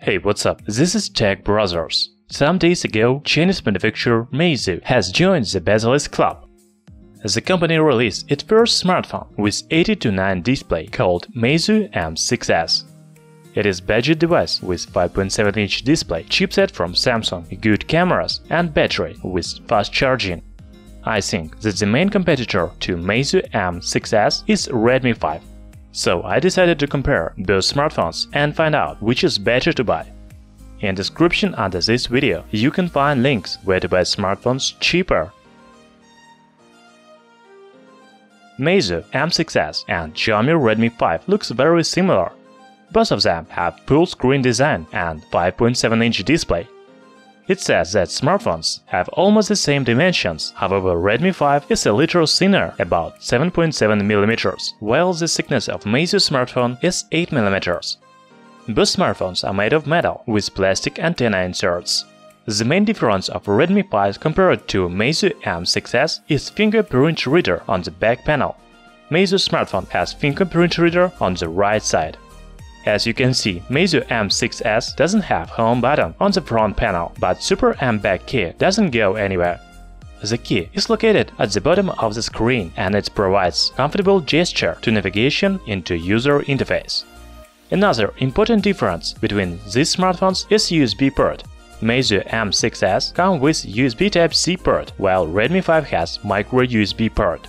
Hey, what's up? This is Tech Brothers. Some days ago, Chinese manufacturer Meizu has joined the bezel-less club. The company released its first smartphone with 80:9 display called Meizu M6S. It is a budget device with 5.7-inch display, chipset from Samsung, good cameras, and battery with fast charging. I think that the main competitor to Meizu M6S is Redmi 5. So I decided to compare both smartphones and find out which is better to buy. In the description under this video, you can find links where to buy smartphones cheaper. Meizu M6S and Xiaomi Redmi 5 looks very similar. Both of them have full-screen design and 5.7-inch display. It says that smartphones have almost the same dimensions, however Redmi 5 is a little thinner, about 7.7 mm, while the thickness of Meizu smartphone is 8 mm. Both smartphones are made of metal with plastic antenna inserts. The main difference of Redmi 5 compared to Meizu M6S is fingerprint reader on the back panel. Meizu smartphone has fingerprint reader on the right side. As you can see, Meizu M6S doesn't have home button on the front panel, but Super M back key doesn't go anywhere. The key is located at the bottom of the screen and it provides comfortable gesture to navigation into user interface. Another important difference between these smartphones is USB port. Meizu M6S comes with USB Type-C port, while Redmi 5 has microSD port.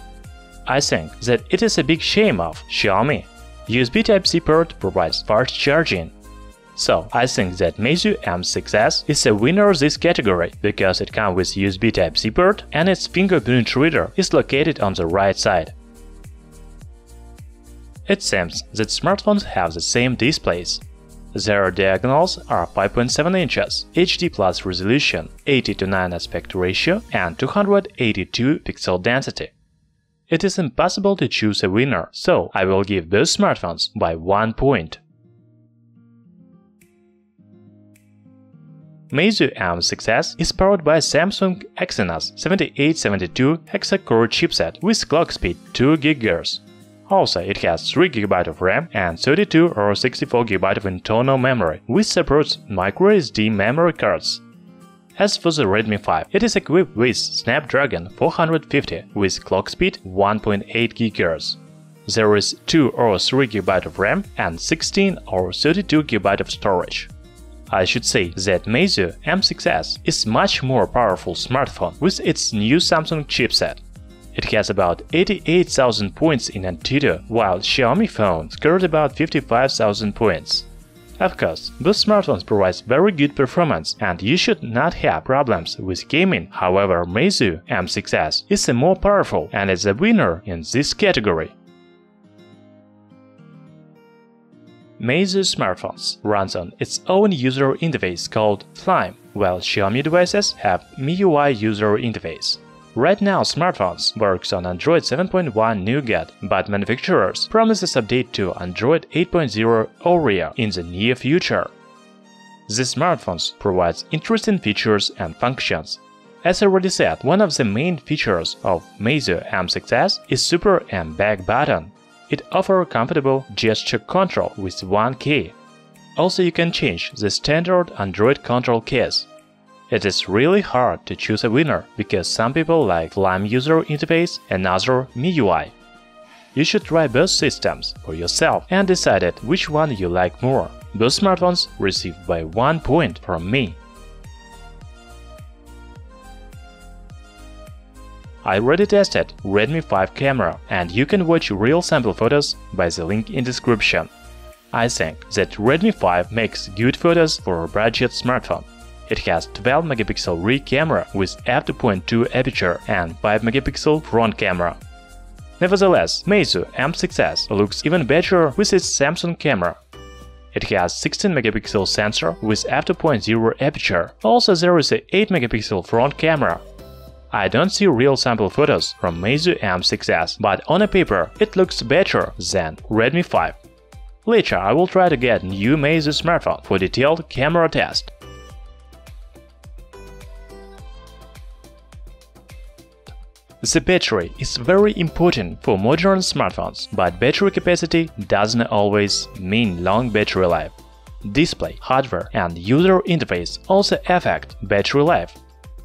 I think that it is a big shame of Xiaomi. USB Type-C port provides fast charging. So, I think that Meizu M6S is a winner of this category because it comes with USB Type-C port and its fingerprint reader is located on the right side. It seems that smartphones have the same displays. Their diagonals are 5.7 inches, HD plus resolution, 80:9 aspect ratio, and 282 pixel density. It is impossible to choose a winner, so I will give both smartphones by 1 point. Meizu M6S is powered by Samsung Exynos 7872 Hexa-core chipset with clock speed 2 GHz. Also, it has 3 GB of RAM and 32 or 64 GB of internal memory, which supports microSD memory cards. As for the Redmi 5, it is equipped with Snapdragon 450 with clock speed 1.8 GHz. There is 2 or 3 GB of RAM and 16 or 32 GB of storage. I should say that Meizu M6S is much more powerful smartphone with its new Samsung chipset. It has about 88,000 points in Antutu, while Xiaomi phone scored about 55,000 points. Of course, both smartphones provide very good performance and you should not have problems with gaming, however Meizu M6S is a more powerful and is a winner in this category. Meizu smartphones runs on its own user interface called Flyme, while Xiaomi devices have MIUI user interface. Right now, smartphones works on Android 7.1 Nougat, but manufacturers promises update to Android 8.0 Oreo in the near future. The smartphones provides interesting features and functions. As already said, one of the main features of Meizu M6S is Super M back button. It offers comfortable gesture control with one key. Also, you can change the standard Android control keys. It is really hard to choose a winner because some people like Flyme user interface and other MIUI. You should try both systems for yourself and decide which one you like more. Both smartphones received by 1 point from me. I already tested Redmi 5 camera and you can watch real sample photos by the link in description. I think that Redmi 5 makes good photos for a budget smartphone. It has 12 megapixel rear camera with f2.2 aperture and 5 megapixel front camera. Nevertheless, Meizu M6S looks even better with its Samsung camera. It has 16 megapixel sensor with f2.0 aperture. Also, there is a 8 megapixel front camera. I don't see real sample photos from Meizu M6S, but on a paper it looks better than Redmi 5. Later I will try to get new Meizu smartphone for detailed camera test. The battery is very important for modern smartphones, but battery capacity doesn't always mean long battery life. display, hardware, and user interface also affect battery life.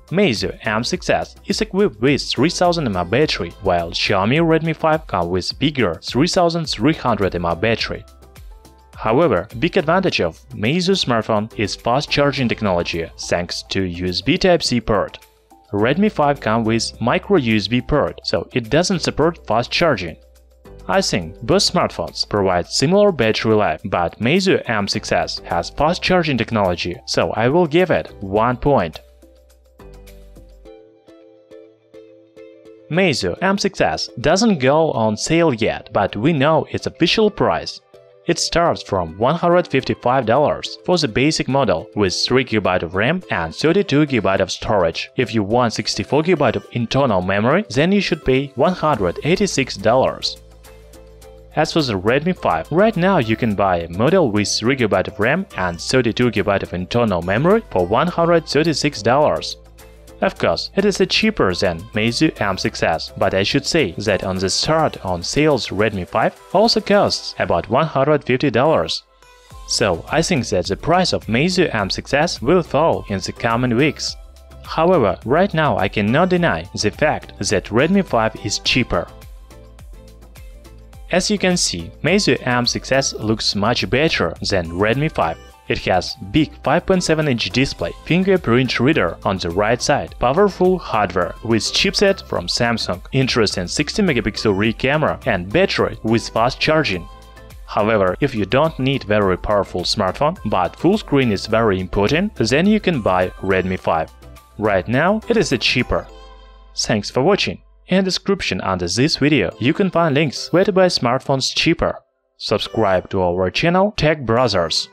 Meizu M6S is equipped with 3000 mAh battery, while Xiaomi Redmi 5 comes with bigger 3300 mAh battery. However, a big advantage of Meizu smartphone is fast charging technology thanks to USB Type-C port. Redmi 5 comes with microSD port, so it doesn't support fast charging. I think both smartphones provide similar battery life, but Meizu M6S has fast charging technology, so I will give it 1 point. Meizu M6S doesn't go on sale yet, but we know its official price. It starts from $155 for the basic model with 3GB of RAM and 32GB of storage. If you want 64GB of internal memory, then you should pay $186. As for the Redmi 5, right now you can buy a model with 3GB of RAM and 32GB of internal memory for $136. Of course, it is cheaper than Meizu M6S, but I should say that on the start on sales Redmi 5 also costs about $150. So I think that the price of Meizu M6S will fall in the coming weeks. However, right now I cannot deny the fact that Redmi 5 is cheaper. As you can see, Meizu M6S looks much better than Redmi 5. It has big 5.7-inch display, fingerprint reader on the right side, powerful hardware with chipset from Samsung, interesting 60-megapixel rear camera, and battery with fast charging. However, if you don't need very powerful smartphone, but full screen is very important, then you can buy Redmi 5. Right now, it is cheaper. Thanks for watching. In the description under this video, you can find links where to buy smartphones cheaper. Subscribe to our channel Tech Brothers.